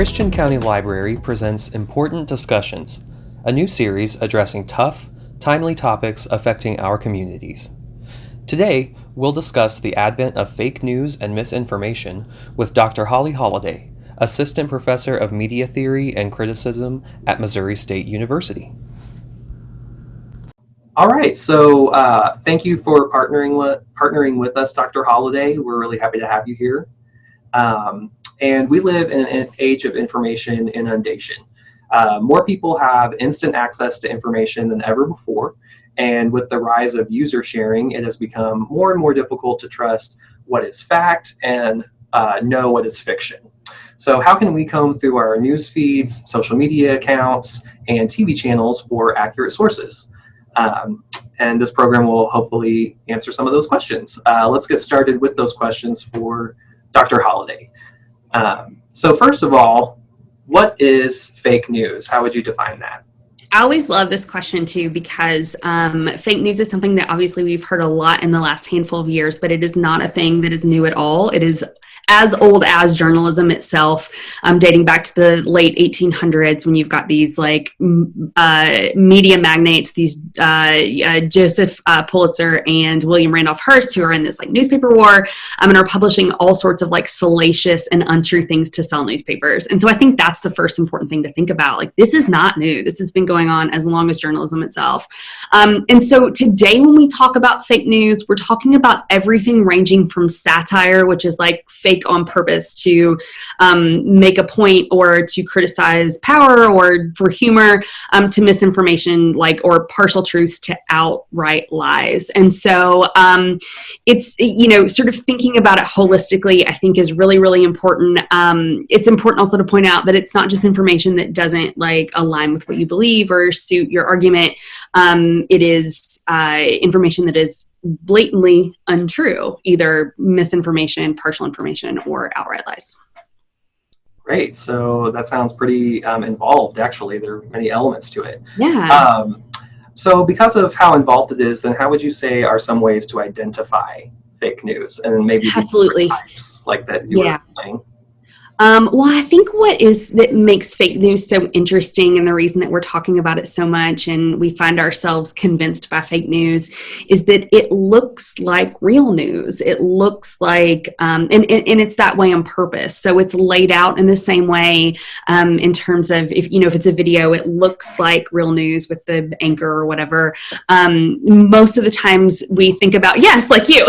Christian County Library presents Important Discussions, a new series addressing tough, timely topics affecting our communities. Today, we'll discuss the advent of fake news and misinformation with Dr. Holladay, Assistant Professor of Media Theory and Criticism at Missouri State University. All right, so thank you for partnering with us, Dr. Holladay. We're really happy to have you here. And we live in an age of information inundation. More people have instant access to information than ever before. And with the rise of user sharing, it has become more and more difficult to trust what is fact and know what is fiction. So how can we comb through our news feeds, social media accounts, and TV channels for accurate sources? And this program will hopefully answer some of those questions. Let's get started with those questions for Dr. Holladay. So first of all, what is fake news? How would you define that? I always love this question too, because fake news is something that obviously we've heard a lot in the last handful of years, but it is not a thing that is new at all. It is as old as journalism itself, dating back to the late 1800s, when you've got these like media magnates, these Joseph Pulitzer and William Randolph Hearst, who are in this like newspaper war and are publishing all sorts of like salacious and untrue things to sell newspapers. And so I think that's the first important thing to think about. Like, this is not new. This has been going on as long as journalism itself. And so today when we talk about fake news, we're talking about everything ranging from satire, which is like fake on purpose to make a point or to criticize power or for humor, to misinformation, like, or partial truths to outright lies. And so it's, sort of thinking about it holistically, I think is really, really important. It's important also to point out that it's not just information that doesn't like align with what you believe or suit your argument. It is information that is blatantly untrue, either misinformation, partial information, or outright lies. Great. So that sounds pretty involved, actually. There are many elements to it. Yeah. So because of how involved it is, then how would you say are some ways to identify fake news and maybe Absolutely. Types like that you were playing? Well, I think that makes fake news so interesting, and the reason that we're talking about it so much and we find ourselves convinced by fake news, is that it looks like real news. It looks like, and it's that way on purpose. So it's laid out in the same way in terms of, if it's a video, it looks like real news with the anchor or whatever. Most of the times we think about, yes, like you.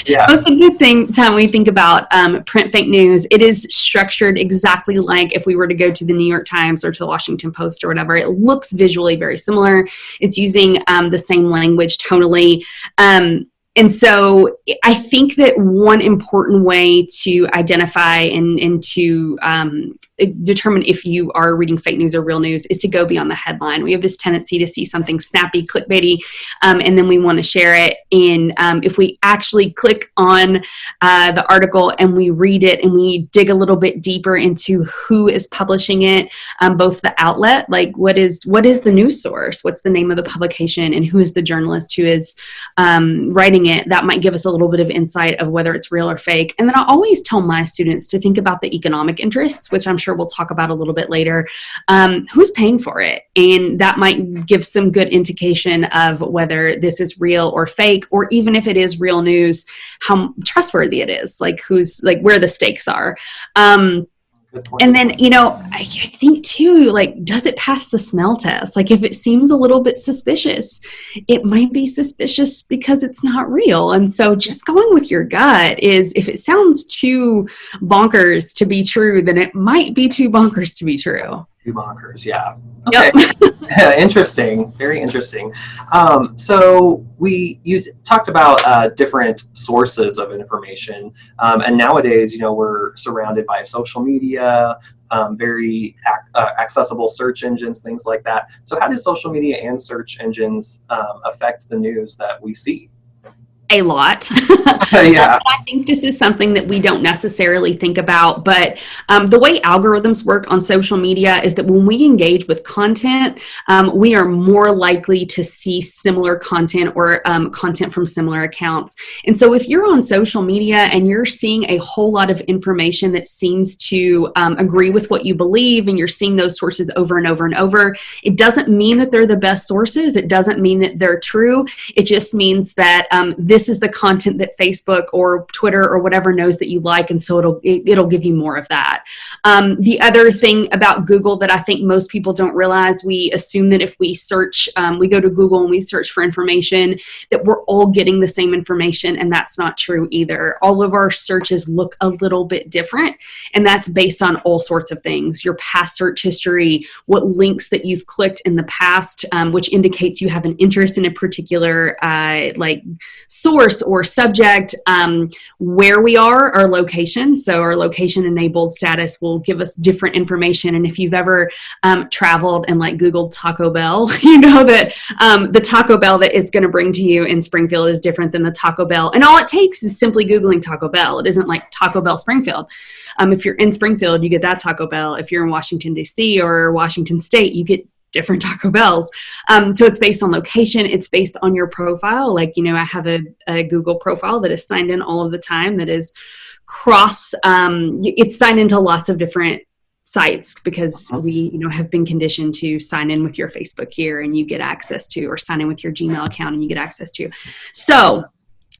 Yeah. Most of the time we think about print fake news, it is structured exactly like if we were to go to the New York Times or to the Washington Post or whatever. It looks visually very similar. It's using the same language tonally. And so I think that one important way to identify and to determine if you are reading fake news or real news is to go beyond the headline. We have this tendency to see something snappy, clickbaity, and then we want to share it. And if we actually click on the article and we read it and we dig a little bit deeper into who is publishing it, both the outlet, like what is the news source, what's the name of the publication, and who is the journalist who is writing it, that might give us a little bit of insight of whether it's real or fake. And then I always tell my students to think about the economic interests, which I'm sure we'll talk about a little bit later. Who's paying for it? And that might give some good indication of whether this is real or fake, or even if it is real news, how trustworthy it is, like where the stakes are. And then, I think too, like, does it pass the smell test? Like, if it seems a little bit suspicious, it might be suspicious because it's not real. And so just going with your gut is, if it sounds too bonkers to be true, then it might be too bonkers to be true. Too bonkers, yeah. Okay. Yep. Interesting. Very interesting. So you talked about different sources of information, and nowadays, we're surrounded by social media, very accessible search engines, things like that. So how do social media and search engines affect the news that we see? a lot. Yeah. I think this is something that we don't necessarily think about, but the way algorithms work on social media is that when we engage with content, we are more likely to see similar content or content from similar accounts. And so if you're on social media and you're seeing a whole lot of information that seems to agree with what you believe, and you're seeing those sources over and over and over, it doesn't mean that they're the best sources. It doesn't mean that they're true. It just means that this is the content that Facebook or Twitter or whatever knows that you like, and so it'll give you more of that. The other thing about Google that I think most people don't realize, we assume that if we search, we go to Google and we search for information, that we're all getting the same information, and that's not true either. All of our searches look a little bit different, and that's based on all sorts of things. Your past search history, what links that you've clicked in the past, which indicates you have an interest in a particular like source or subject, where we are, our location. So our location enabled status will give us different information. And if you've ever traveled and like Googled Taco Bell, you know that the Taco Bell that is going to bring to you in Springfield is different than the Taco Bell. And all it takes is simply Googling Taco Bell. It isn't like Taco Bell Springfield. If you're in Springfield, you get that Taco Bell. If you're in Washington, D.C. or Washington State, you get different Taco Bells. So it's based on location. It's based on your profile. Like, you know, I have a Google profile that is signed in all of the time, that is it's signed into lots of different sites, because we, you know, have been conditioned to sign in with your Facebook here and you get access to, or sign in with your Gmail account and you get access to. So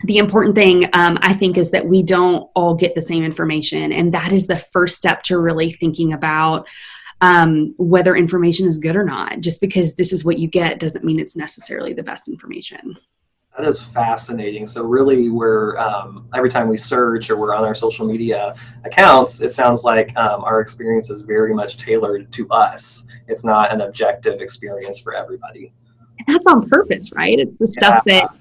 the important thing, I think, is that we don't all get the same information. And that is the first step to really thinking about whether information is good or not. Just because this is what you get doesn't mean it's necessarily the best information. That is fascinating. So really, we're every time we search or we're on our social media accounts, it sounds like our experience is very much tailored to us. It's not an objective experience for everybody. And that's on purpose, right? It's the stuff that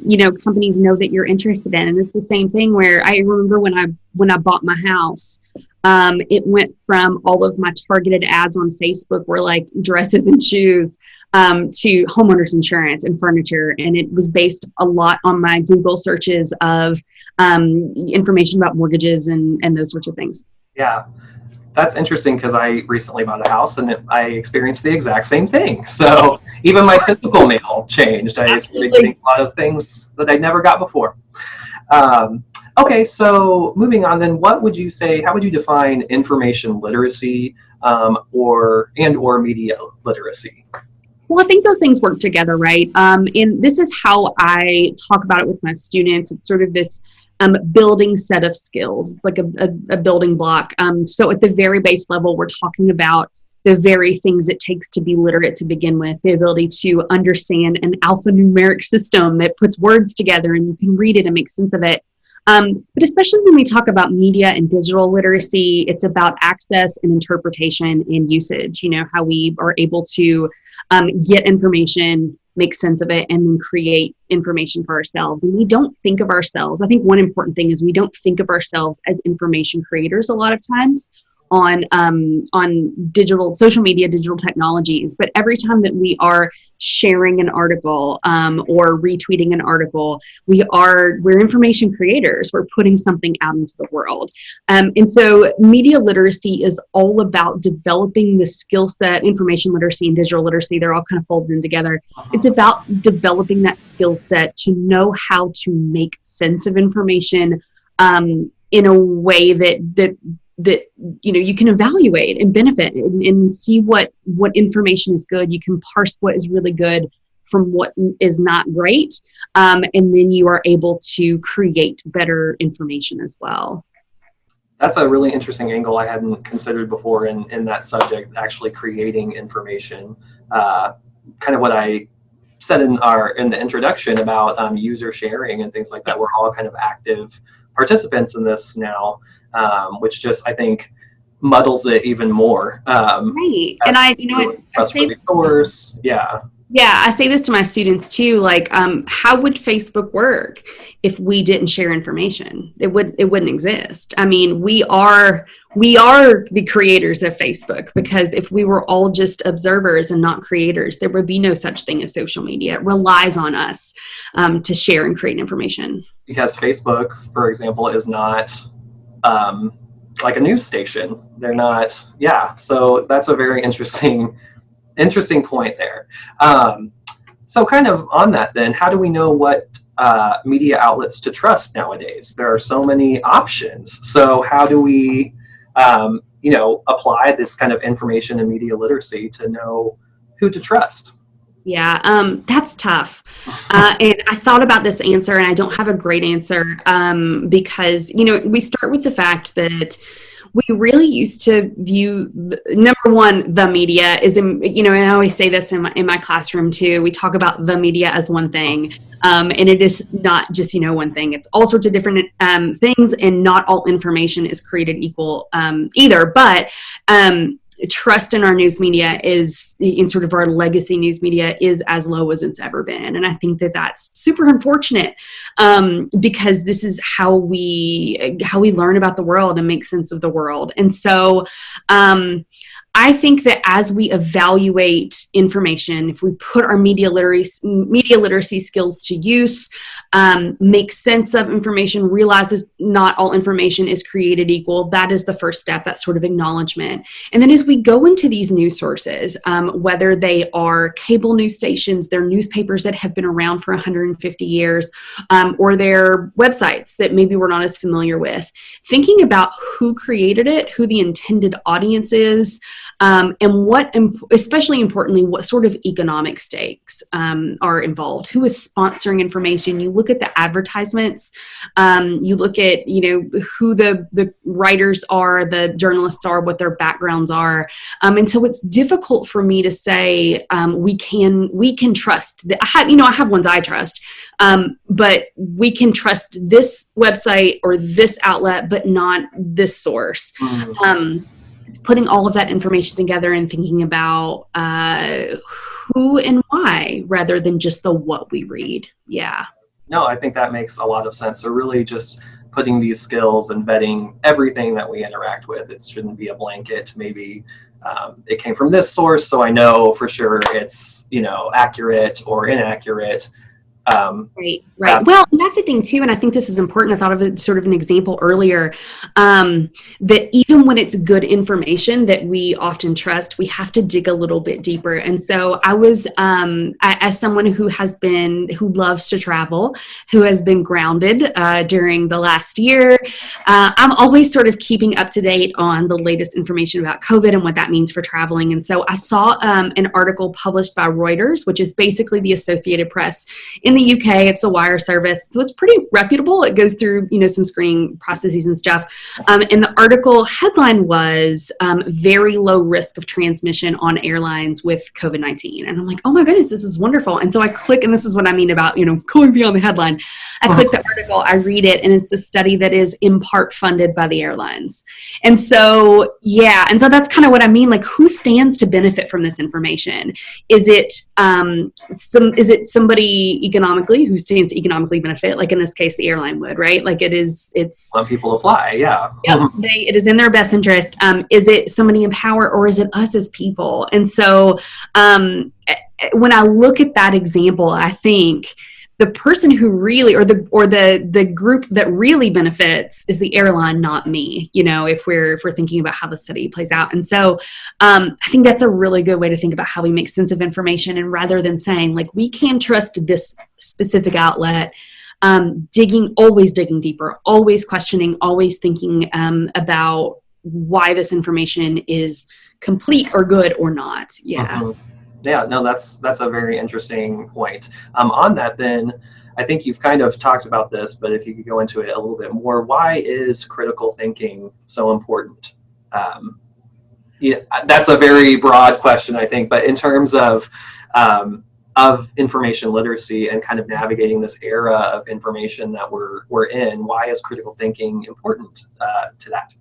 you know, companies know that you're interested in. And it's the same thing where I remember when I bought my house, it went from all of my targeted ads on Facebook were like dresses and shoes, to homeowners insurance and furniture. And it was based a lot on my Google searches of information about mortgages and those sorts of things. Yeah. That's interesting, because I recently bought a house and I experienced the exact same thing. So even my physical mail changed. I started getting a lot of things that I never got before. Okay, so moving on then, what would you say, how would you define information literacy or media literacy? Well, I think those things work together, right? And this is how I talk about it with my students. It's sort of this building set of skills. It's like a building block. So at the very base level, we're talking about the very things it takes to be literate to begin with, the ability to understand an alphanumeric system that puts words together and you can read it and make sense of it. But especially when we talk about media and digital literacy, it's about access and interpretation and usage, you know, how we are able to get information, make sense of it, and then create information for ourselves. And we don't think of ourselves. I think one important thing is we don't think of ourselves as information creators a lot of times on digital, social media, digital technologies. But every time that we are sharing an article or retweeting an article, we're information creators. We're putting something out into the world. And so media literacy is all about developing the skill set. Information literacy and digital literacy, they're all kind of folded in together. It's about developing that skill set to know how to make sense of information in a way that you know you can evaluate and benefit and see what information is good. You can parse what is really good from what is not great, and then you are able to create better information as well. That's a really interesting angle I hadn't considered before in that subject, actually creating information. Kind of what I said in the introduction about user sharing and things like that. We're all kind of active participants in this now, which just, I think, muddles it even more. Right. And I say source. Yeah. Yeah, I say this to my students too. Like, how would Facebook work if we didn't share information? It wouldn't exist. I mean, we are the creators of Facebook, because if we were all just observers and not creators, there would be no such thing as social media. It relies on us to share and create information. Because Facebook, for example, is not like a news station. They're not, yeah. So that's a very interesting point there. So kind of on that then, how do we know what media outlets to trust nowadays? There are so many options. So how do we, apply this kind of information and media literacy to know who to trust? Yeah, that's tough. And I thought about this answer, and I don't have a great answer, because, we start with the fact that we really used to view, number one, the media is, and I always say this in my classroom too. We talk about the media as one thing, and it is not just, one thing. It's all sorts of different things, and not all information is created equal either. But trust in our news media is, in sort of our legacy news media, is as low as it's ever been. And I think that that's super unfortunate, because this is how we learn about the world and make sense of the world. And so I think that as we evaluate information, if we put our media literacy skills to use, make sense of information, realizes not all information is created equal, that is the first step, that sort of acknowledgement. And then as we go into these news sources, whether they are cable news stations, they're newspapers that have been around for 150 years, or they're websites that maybe we're not as familiar with, thinking about who created it, who the intended audience is, and what, especially importantly, what sort of economic stakes are involved. Who is sponsoring information? You look at the advertisements. You look at who the writers are, the journalists are, what their backgrounds are, and so it's difficult for me to say we can trust. I have ones I trust, but we can trust this website or this outlet, but not this source. It's putting all of that information together and thinking about who and why, rather than just the what we read. Yeah. No, I think that makes a lot of sense. So really just putting these skills and vetting everything that we interact with. It shouldn't be a blanket. Maybe it came from this source, so I know for sure it's, accurate or inaccurate. Right. Well, and that's the thing too, and I think this is important. I thought of it sort of an example earlier, that even when it's good information that we often trust, we have to dig a little bit deeper. And so I was, as someone who loves to travel, who has been grounded during the last year, I'm always sort of keeping up to date on the latest information about COVID and what that means for traveling. And so I saw an article published by Reuters, which is basically the Associated Press in the UK. It's a wire service, so it's pretty reputable. It goes through, some screening processes and stuff. And the article headline was very low risk of transmission on airlines with COVID-19. And I'm like, oh my goodness, this is wonderful. And so I click, and this is what I mean about, going beyond the headline. I click the article, I read it, and it's a study that is in part funded by the airlines. And so, yeah. And so that's kind of what I mean. Like, who stands to benefit from this information? Is it somebody economically who stands to economically benefit? Like in this case, the airline would, right? Like it's want people to fly. Yeah. Yep. It is in their best interest. Is it somebody in power, or is it us as people? And so, when I look at that example, I think the person who really, or the group that really benefits is the airline, not me, if we're thinking about how the study plays out. And so I think that's a really good way to think about how we make sense of information. And rather than saying, like, we can trust this specific outlet, always digging deeper, always questioning, always thinking about why this information is complete or good or not. Yeah. Mm-hmm. Yeah, no, that's a very interesting point. On that then, I think you've kind of talked about this, but if you could go into it a little bit more, why is critical thinking so important? Yeah, that's a very broad question, I think, but in terms of information literacy and kind of navigating this era of information that we're in, why is critical thinking important to that?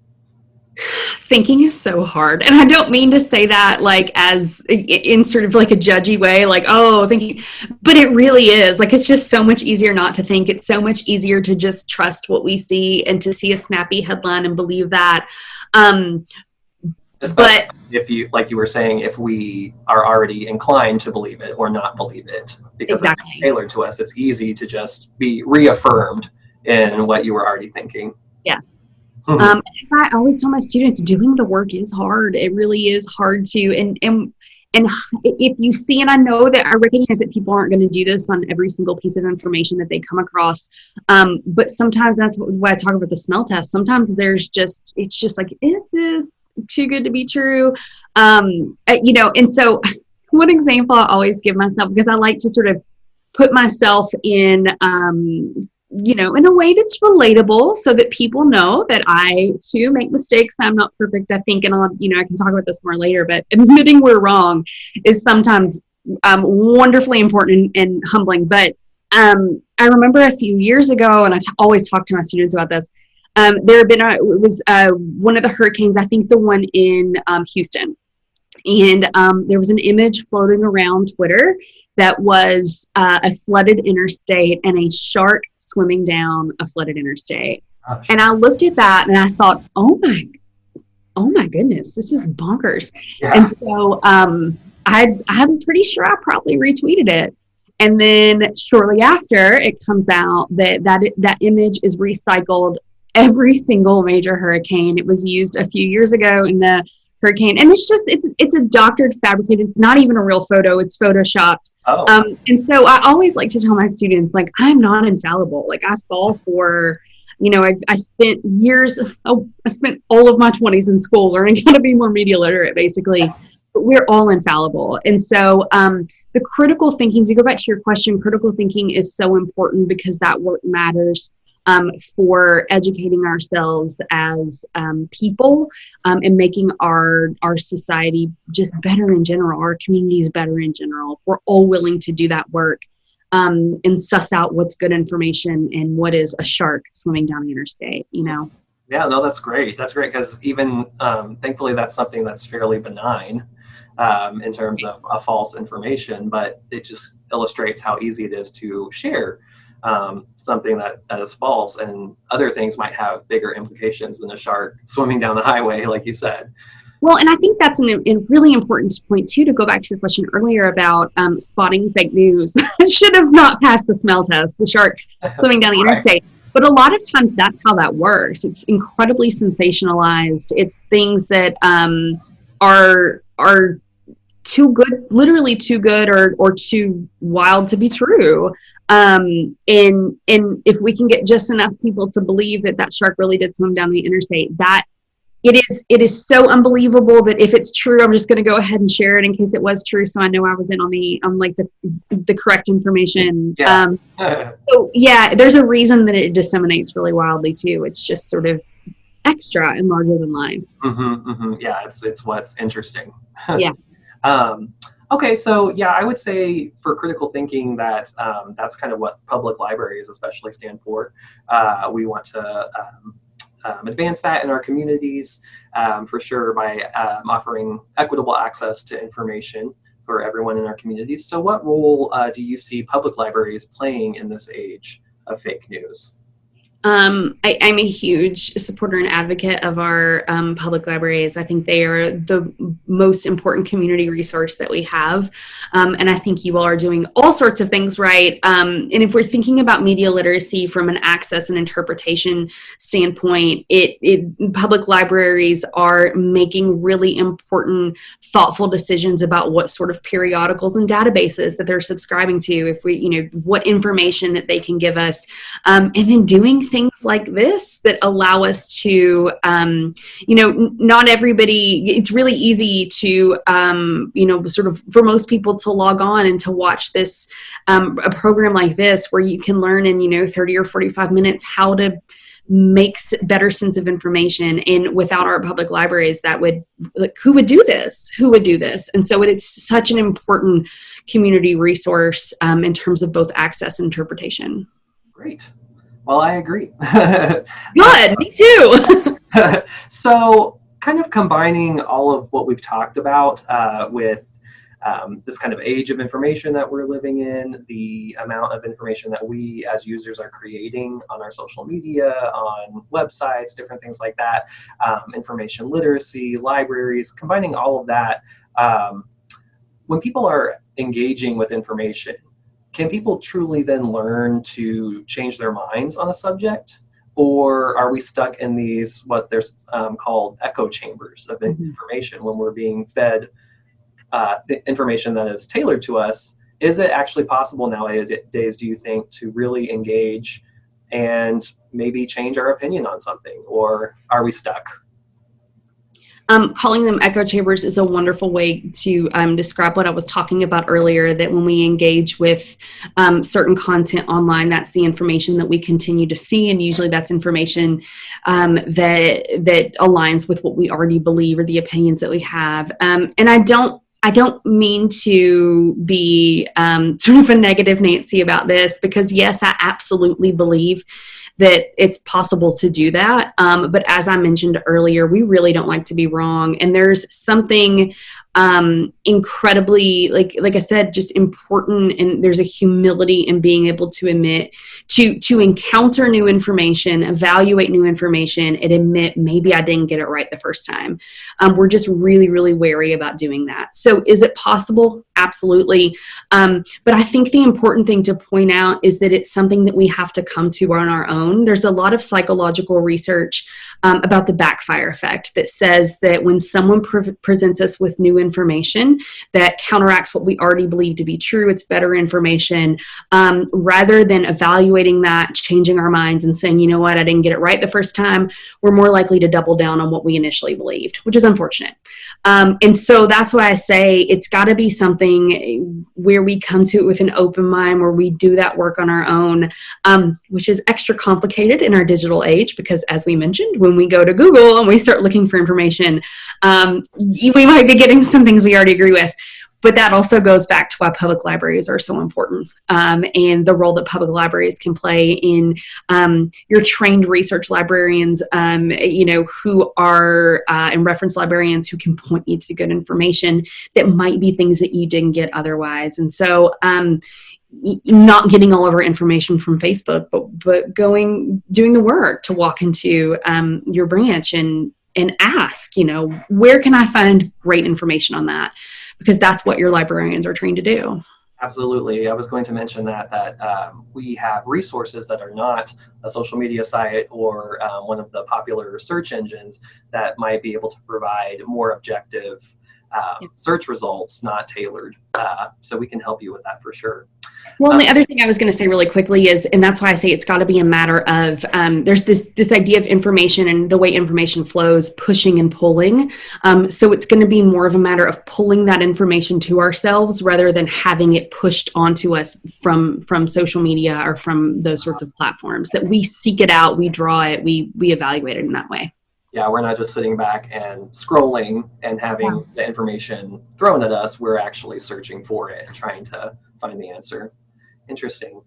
Thinking is so hard. And I don't mean to say that like as in sort of like a judgy way, like, oh, thinking, but it really is. Like, it's just so much easier not to think. It's so much easier to just trust what we see and to see a snappy headline and believe that. Especially But if you, like you were saying, if we are already inclined to believe it or not believe it, because it's exactly. tailored to us, it's easy to just be reaffirmed in what you were already thinking. Yes. As I always tell my students, doing the work is hard. It really is hard to, and if you see, and I know that I recognize that people aren't going to do this on every single piece of information that they come across. But sometimes that's why I talk about the smell test. Sometimes it's just like, is this too good to be true? And so one example I always give myself, because I like to sort of put myself in, in a way that's relatable so that people know that I too make mistakes. I'm not perfect, I think, and I can talk about this more later, but admitting we're wrong is sometimes wonderfully important and humbling. But I remember a few years ago, and I always talk to my students about this. There had been one of the hurricanes, I think the one in Houston. And there was an image floating around Twitter that was a flooded interstate and a shark swimming down a flooded interstate. Gosh. And I looked at that and I thought, oh my goodness, this is bonkers. Yeah. And so I'm pretty sure I probably retweeted it. And then shortly after, it comes out that image is recycled every single major hurricane. It was used a few years ago in the hurricane, and it's a doctored, fabricated. It's not even a real photo. It's photoshopped. Oh. And so I always like to tell my students, like, I'm not infallible. Like, I fall for, I spent years. I spent all of my 20s in school learning how to be more media literate, basically. But we're all infallible. And so the critical thinking, to go back to your question, critical thinking is so important because that work matters for educating ourselves as people and making our society just better in general, our communities better in general. If we're all willing to do that work and suss out what's good information and what is a shark swimming down the interstate, Yeah, no, that's great. That's great because even thankfully that's something that's fairly benign in terms of false information, but it just illustrates how easy it is to share something that is false, and other things might have bigger implications than a shark swimming down the highway, like you said. Well, and I think that's a really important point too, to go back to your question earlier about spotting fake news. It should have not passed the smell test, the shark swimming down the interstate. But a lot of times that's how that works. It's incredibly sensationalized. It's things that are too good, literally too good or too wild to be true. And if we can get just enough people to believe that shark really did swim down the interstate, that it is so unbelievable that if it's true, I'm just going to go ahead and share it in case it was true. So I know I was in on the correct information. Yeah. So yeah, there's a reason that it disseminates really wildly too. It's just sort of extra and larger than life. Yeah, it's what's interesting. Yeah. Okay, so yeah, I would say for critical thinking that that's kind of what public libraries especially stand for. We want to advance that in our communities for sure by offering equitable access to information for everyone in our communities. So what role do you see public libraries playing in this age of fake news? I'm a huge supporter and advocate of our public libraries. I think they are the most important community resource that we have. And I think you all are doing all sorts of things right. And if we're thinking about media literacy from an access and interpretation standpoint, public libraries are making really important, thoughtful decisions about what sort of periodicals and databases that they're subscribing to, if we, what information that they can give us, and then doing things like this that allow us to, not everybody, it's really easy to, sort of for most people to log on and to watch this, a program like this where you can learn in, 30 or 45 minutes how to make better sense of information. And without our public libraries, who would do this? And so it's such an important community resource in terms of both access and interpretation. Great. Well, I agree. Good, me too. So kind of combining all of what we've talked about with this kind of age of information that we're living in, the amount of information that we as users are creating on our social media, on websites, different things like that, information literacy, libraries, combining all of that. When people are engaging with information, can people truly then learn to change their minds on a subject? Or are we stuck in these, what they're called echo chambers of information when we're being fed the information that is tailored to us? Is it actually possible nowadays, do you think, to really engage and maybe change our opinion on something? Or are we stuck? Calling them echo chambers is a wonderful way to describe what I was talking about earlier, that when we engage with certain content online, that's the information that we continue to see, and usually that's information that aligns with what we already believe or the opinions that we have. And I don't mean to be sort of a negative Nancy about this, because yes, I absolutely believe that it's possible to do that. But as I mentioned earlier, we really don't like to be wrong. And there's something incredibly, like I said, just important, and there's a humility in being able to admit, to encounter new information, evaluate new information, and admit maybe I didn't get it right the first time. We're just really, really wary about doing that. So is it possible? Absolutely. But I think the important thing to point out is that it's something that we have to come to on our own. There's a lot of psychological research about the backfire effect that says that when someone presents us with new information that counteracts what we already believe to be true, it's better information, rather than evaluating that, changing our minds and saying, you know what, I didn't get it right the first time, we're more likely to double down on what we initially believed, which is unfortunate. And so that's why I say it's got to be something where we come to it with an open mind, where we do that work on our own, which is extra complicated in our digital age, because as we mentioned, when we go to Google and we start looking for information, we might be getting some things we already agree with. But that also goes back to why public libraries are so important, and the role that public libraries can play in your trained research librarians, who are and reference librarians who can point you to good information that might be things that you didn't get otherwise. And so not getting all of our information from Facebook, but doing the work to walk into your branch and ask, where can I find great information on that? Because that's what your librarians are trained to do. Absolutely. I was going to mention that we have resources that are not a social media site or one of the popular search engines that might be able to provide more objective search results, not tailored. So we can help you with that for sure. Well, and the other thing I was going to say really quickly is, and that's why I say it's got to be a matter of, there's this idea of information and the way information flows, pushing and pulling. So it's going to be more of a matter of pulling that information to ourselves rather than having it pushed onto us from social media or from those sorts of platforms. That we seek it out, we draw it, we evaluate it in that way. Yeah, we're not just sitting back and scrolling and having the information thrown at us. We're actually searching for it and trying to find the answer. Interesting.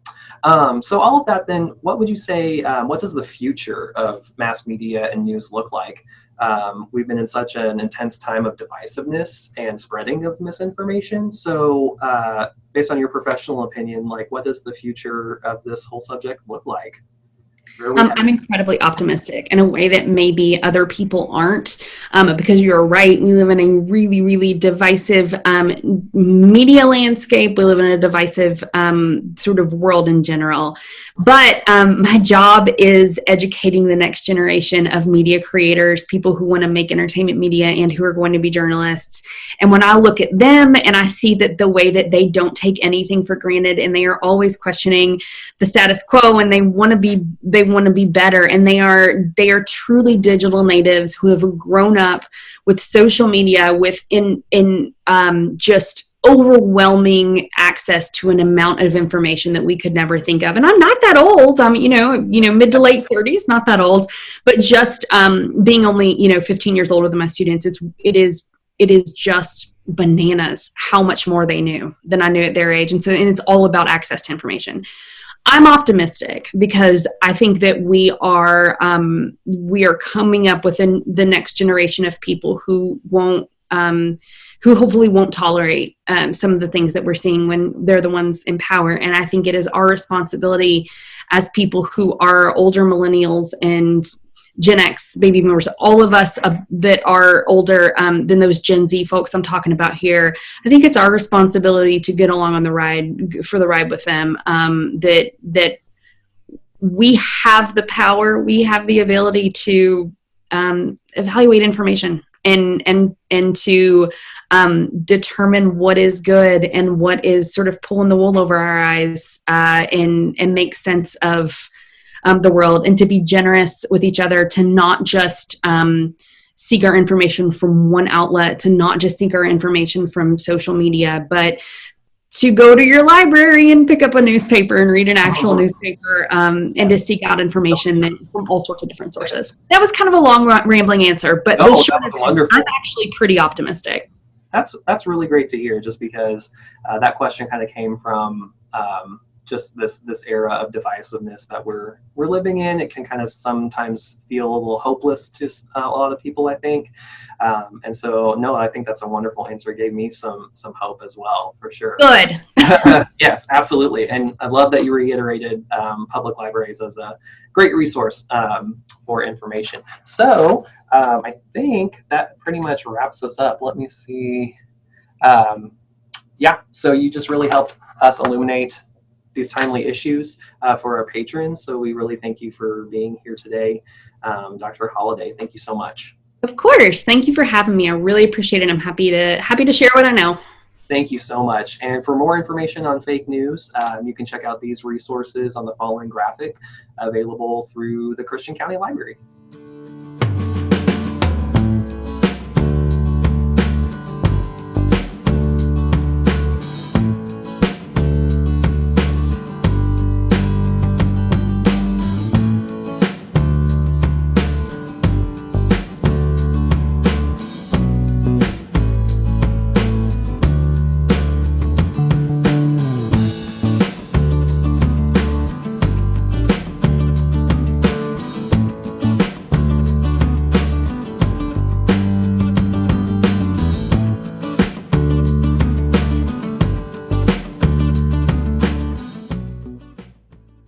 So all of that then, what would you say, what does the future of mass media and news look like? We've been in such an intense time of divisiveness and spreading of misinformation. So based on your professional opinion, what does the future of this whole subject look like? I'm incredibly optimistic in a way that maybe other people aren't, because you're right. We live in a really, really divisive media landscape. We live in a divisive sort of world in general. But my job is educating the next generation of media creators, people who want to make entertainment media and who are going to be journalists. And when I look at them and I see that the way that they don't take anything for granted, and they are always questioning the status quo, and they want to be better, and they are truly digital natives who have grown up with social media, just overwhelming access to an amount of information that we could never think of. And I'm not that old. I'm mid to late 30s, not that old, but just being only 15 years older than my students, it is just bananas how much more they knew than I knew at their age. And it's all about access to information. I'm optimistic because I think that we are coming up with the next generation of people who who hopefully won't tolerate some of the things that we're seeing when they're the ones in power. And I think it is our responsibility as people who are older millennials and Gen X, baby boomers, all of us that are older than those Gen Z folks I'm talking about here. I think it's our responsibility to get along on the ride with them. That we have the power, we have the ability to evaluate information and to determine what is good and what is sort of pulling the wool over our eyes, and make sense of the world, and to be generous with each other, to not just seek our information from one outlet, to not just seek our information from social media, but to go to your library and pick up a newspaper and read an actual newspaper, and to seek out information from all sorts of different sources. That was kind of a long rambling answer, but that was wonderful. I'm actually pretty optimistic. That's really great to hear, just because that question kind of came from just this era of divisiveness that we're living in. It can kind of sometimes feel a little hopeless to a lot of people, I think. And so, no, I think that's a wonderful answer. It gave me some hope as well, for sure. Good. Yes, absolutely. And I love that you reiterated public libraries as a great resource for information. So I think that pretty much wraps us up. Let me see. Yeah, so you just really helped us illuminate these timely issues for our patrons. So we really thank you for being here today. Dr. Holladay, thank you so much. Of course. Thank you for having me. I really appreciate it. I'm happy to share what I know. Thank you so much. And for more information on fake news, you can check out these resources on the following graphic, available through the Christian County Library.